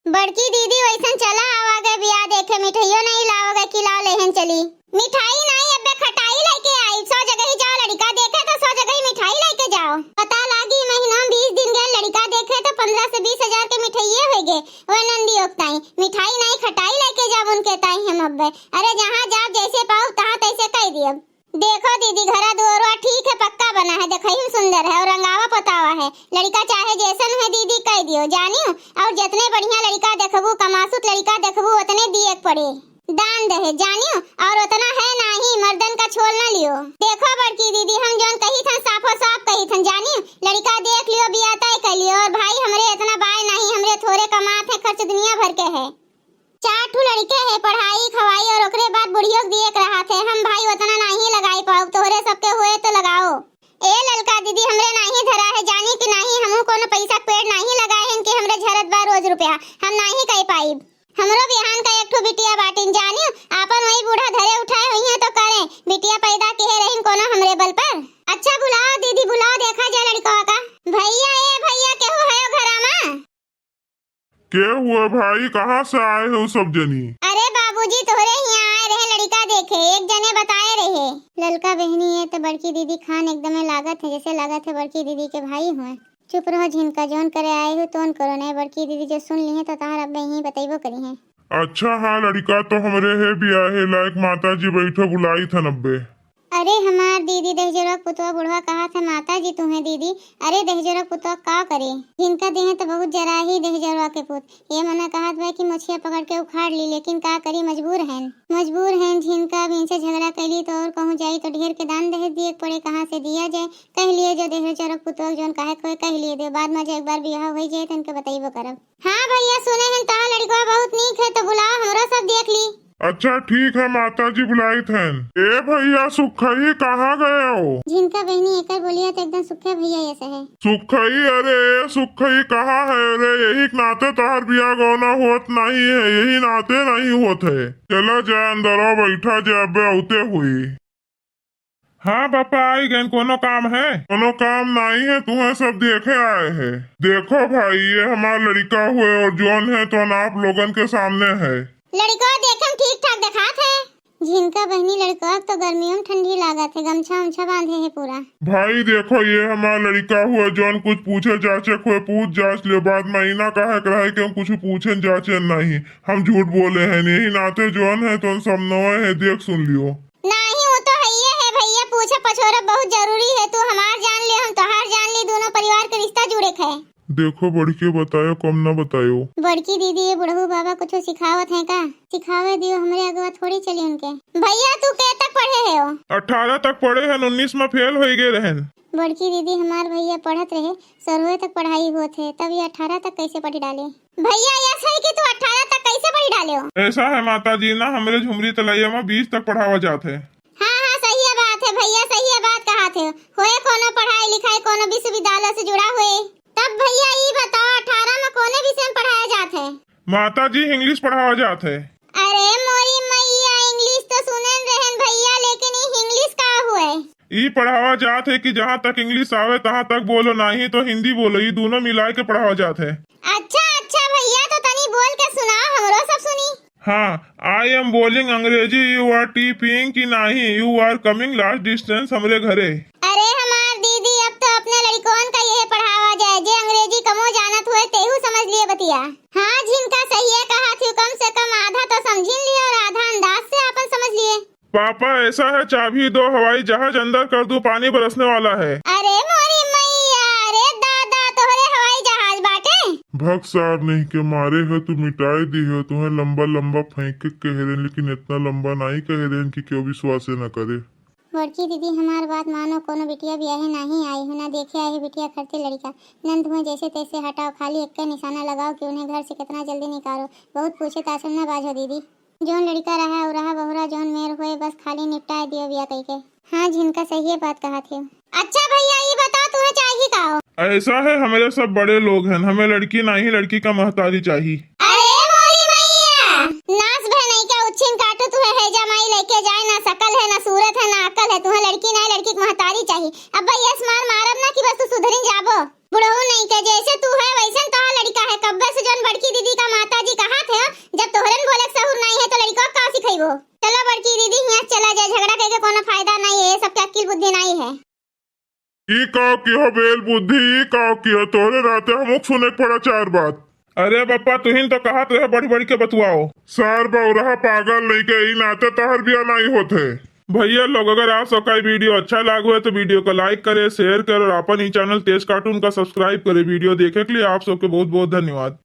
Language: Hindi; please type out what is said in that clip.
बड़की दीदी वैसन चला आवागे बिया देखे मिठाइयो नहीं लाओगे खिलाओ लेहन चली। मिठाई नहीं अबे खटाई लेके आई। 100 जगह ही जाओ लड़का देखे तो 100 जगह ही मिठाई लेके जाओ। पता लागी महीना 20 दिन गए लड़का देखे तो 15 से 20 हजार के मिठाइये हो गए। वो नंदी ओकताई मिठाई नहीं खटाई लेके जाओ उनके ताई हम अब्बे। अरे जहाँ जाओ जैसे पाओ तहाँ तैसे कह दियो। देखो दीदी घरा दुआरा ठीक है पक्का बना है देखई सुंदर है और रंगावा पतावा है। लड़का चाहे जैसन है दीदी कह दियो जानियो। और जितने बढ़िया लड़का देखबू कमासुत लड़का देखबू उतने दिए पड़े दान दहे जानियो। और उतना है नहीं मर्दन का छोल न लियो। देखो बड़की दीदी हम जोन कही थन साफो साफ कही थन जानियो। लड़का देख लियो बिया तय कर लियो। और भाई हमरे इतना बाय नहीं हमरे थोड़े कमात है खर्च दुनिया भर के है। 4 ठू लड़के है पढ़ाई खवाई और ओकरे बाद बुढ़ियों देख रहा थे। हम भाई उतना नहीं लगाई पाओ तोहरे सबके हुए तो लगाओ। ए ललका दीदी हमरे नहीं धरा है जानी कि नहीं हमहू कोनो पैसा पेड़ नहीं लगाए हैं कि हमरे झरत बा रोज रुपया हम नहीं कह पाई। हमरो बिहान का एक ठो बिटिया बाटिन जानियो। आपन वही बूढ़ा धरे उठाए हुई है तो करे बिटिया पैदा केहे रहीन कोनो हमरे बल पर। अच्छा बुलाओ दीदी बुलाओ देखा जाए लड़का का। भैया ए भैया केहू है घरा में? क्या हुआ भाई कहाँ से आए हो सब जनी? अरे बाबूजी तोहरे यहाँ आए रहे लड़का देखे एक जने बताए रहे। ललका बहनी है तो बड़की दीदी खान एकदम लागत है जैसे लागत है बड़की दीदी के भाई हुए। चुप रहो झिनका जोन करे आए हो तोन करो नहीं। बड़की दीदी जो सुन ली है तो तार अब यही बताइबो करी है। अच्छा हाँ लड़का तो हमरे है बियाहे लायक माता जी बैठो बुलाई था नब्बे। अरे हमार दीदी दहजोरा पुतवा बुढ़वा कहा था माता जी तुम्हें दीदी। अरे दहजोरा पुतवा का करे जिनका देह तो बहुत जरा ही दहजोरा के पुत। ये मना कहा था कि मछिया पकड़ के उखाड़ ली लेकिन का करी मजबूर हैं जिनका भी इनसे झगड़ा कैली तो और कहूँ जाई तो ढेर के दान दहेज दिए पड़े कहाँ से दिया जाए। कह लिए जो दहजोरा पुतवा जोन काहे कोई कह लिए दे बाद में जो एक बार ब्याह हो जाए तो इनके बताइबो करब। हाँ भैया सुने हैं तहा लड़का बहुत नीक है तो बुलाओ हमरा सब देख ली। अच्छा ठीक है माता जी बुलाई थन। ए भैया सुखई कहाँ गए हो? जिनका बहनी एकर बोलिया तो एकदम सुखे भैया ऐसे है। सुखई अरे सुखई कहाँ है? अरे यही नाते तहर बिया गौना होत नहीं है यही नाते नहीं होत है। चला जाए अंदर बैठा जाए अबे औते हुई। हाँ पापा आई गए कोनो काम है? कोनो काम नहीं है तुम्हें सब देखे आए हैं। देखो भाई ये हमारा लड़का हुए और जोन है तो आप लोगन के सामने है। लड़का देखे ठीक ठाक दिखात है। जिनका बहनी लड़का तो गर्मियों में ठंडी लागत है गमछा उमछा बांधे है पूरा। भाई देखो ये हमारा लड़का हुआ जोन कुछ पूछे जाचे कोई पूछ जांच ले बाद महीना कहे रहे कि हम कुछ पूछे जाचे नहीं हम झूठ बोले हैं यही नाते जोन है तो सब नए है देख सुन लियो। नहीं वो तो है भैया पूछे पछोरा बहुत जरूरी है। तू हमार जान ले हम तोहार जान ली दोनों परिवार के रिश्ता जुड़े है। देखो बड़की बतायो कम ना बतायो। बड़की दीदी ये बुढ़ऊ बाबा कुछ सिखावत है का? सिखावे दियो हमरे अगवा थोड़ी चली उनके। भैया तू के तक पढ़े है हो? 18 तक पढ़े हैं 19 में फेल हो गए रहन। बड़की दीदी हमार भैया पढ़त रहे 16 तक पढ़ाई हुआ थे तब ये 18 तक कैसे पढ़ी डाले? भैया ऐसा है कि तू 18 तक कैसे पढ़ी डाले हो? ऐसा है माता जी ना हमारे झुमरी तलैया में 20 तक पढ़ावा जाते है। हाँ सही बात है भैया सही बात कहा थे। होए कोनो पढ़ाई लिखाई कोनो विश्वविद्यालय से जुड़ा हुए तब भैया ये बताओ 18 में कोने विषय में पढ़ाया जाता है? माता जी इंग्लिश पढ़ावा जाते है। अरे मोरी मैया इंग्लिश तो सुने रहन भैया लेकिन ये इंग्लिश का हुए? ये पढ़ावा जाते है कि जहाँ तक इंग्लिश आवे तहाँ तक बोलो नहीं तो हिंदी बोलो ये दोनों मिला के पढ़ावा जाते है। अच्छा भैया तो तनी बोल के सुनाओ हमरो सब सुनी। हाँ आई एम बोलिंग अंग्रेजी यू आर टीपिंग की नहीं you are coming last distance हमरे घरे। अरे हमार दीदी अब तो अपने लड़कों का यह पढ़ावा जाए जे अंग्रेजी कमो जानत हुए तेहू समझ लिए बतिया। हाँ जिनका सही है कहा थी कम से कम आधा तो समझ लिए और आधा अंदाज से अपन समझ लिए। पापा ऐसा है चाबी दो हवाई जहाज अंदर कर दूं पानी बरसने वाला है। अरे मोरी मैया अरे दादा तोहरे हवाई जहाज बाटे। भग साहब नहीं के मारे है तू मिटाई दी है तुम्हें लंबा लंबा फेंक के कह रहे लेकिन इतना लंबा नहीं कह रहे कि क्यों विश्वास न करे। बड़की दीदी हमार बात मानो कोनो बिटिया ब्याहे नहीं आई हो ना देखे आई बिटिया करते लड़का नंद हुए जैसे तैसे हटाओ खाली एक का निशाना लगाओ कि उन्हें घर से कितना जल्दी निकालो। बहुत पूछे तासम न बाजो दीदी जोन लड़का रहा और रहा बहुरा जोन मेर हुए बस खाली निपटाए दियो बिया कह के। हाँ जिनका सही है बात कहा थे। अच्छा भैया ये बताओ तुम्हें चाहिए का हो? ऐसा है हमारे सब बड़े लोग हैं हमें लड़की नहीं लड़की का महतारी चाहिए। अरे मोरी मैया नाच भे नहीं क्या उच्छिन काटो तुम्हें है जमाई लेके जाए ना शकल है ना सूरत है ना अकल है तुम्हें लड़की नहीं लड़की की महतारी चाहिए। अब भैया स्मार मारब ना कि बस तू सुधरी जाबो बुढ़ऊ नहीं के जैसे तू है वैसे तो लड़का है कब्बे से जोन बड़की दीदी का माता के अक्ल बुद्धि नहीं है। ई काव की हो बेल बुद्धि, ई काव की हो तोरे रहते हमक सुने के पड़ा चार बात। अरे पप्पा तुहिन तो कहा तो बड़ी बड़ी के बतुआओ। सार बौरहा पागल नहीं के ई नाते तहर बिया नहीं होते। भैया लोग अगर आप सबका वीडियो अच्छा लागू है तो वीडियो को लाइक करे, शेयर करे और अपन ही चैनल तेज कार्टून का सब्सक्राइब करे। वीडियो देखे के लिए आप सबके बहुत बहुत धन्यवाद।